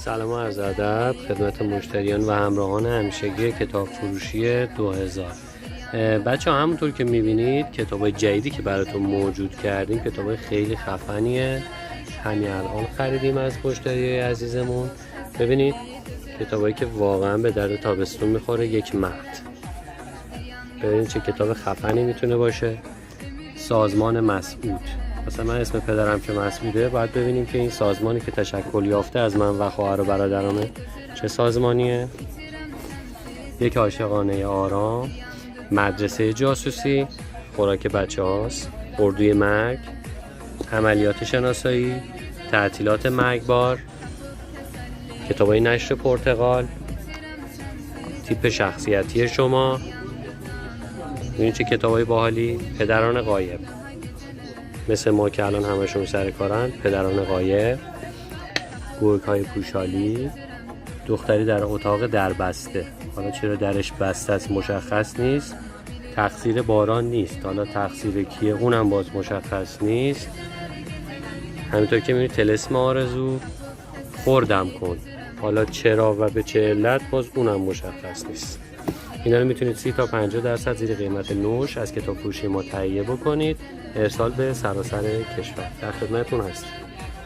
سلام و عرض ادب خدمت مشتریان و همراهان همیشگی کتاب فروشی 2000. بچه ها همونطور که میبینید کتابای جدیدی که براتون موجود کردیم کتابای خیلی خفنیه. همین الان خریدیم از مشتری عزیزمون. ببینید کتابایی که واقعا به درد تابستون میخوره. یک مرد، ببینید چه کتاب خفنی میتونه باشه. سازمان مسعود، مثلا من اسم پدرم که مسعوده، باید ببینیم که این سازمانی که تشکل یافته از من و خواهر و برادرامه چه سازمانیه. یک عاشقانه آرام، مدرسه جاسوسی، خوراک بچه هاست، اردوی مرگ، عملیات شناسایی، تعطیلات مرگبار، کتابای نشر پرتغال، تیپ شخصیتی شما. ببینید چه کتابای باحالی. پدران غایب، مثل ما که الان همشون سر کارن. پدران غایب، گرگ‌های پوشالی، دختری در اتاق دربسته، حالا چرا درش بسته است مشخص نیست. تقصیر باران نیست، حالا تقصیر کیه اونم باز مشخص نیست. همینطور که میبینید طلسم آرزو، خوردم کن، حالا چرا و به چه علت باز اونم مشخص نیست. اینا رو میتونید 30 تا 50% زیر قیمت نوش از کتاب فروشی ما تهیه بکنید، ارسال به سراسر کشور. در خدمتتون هستیم.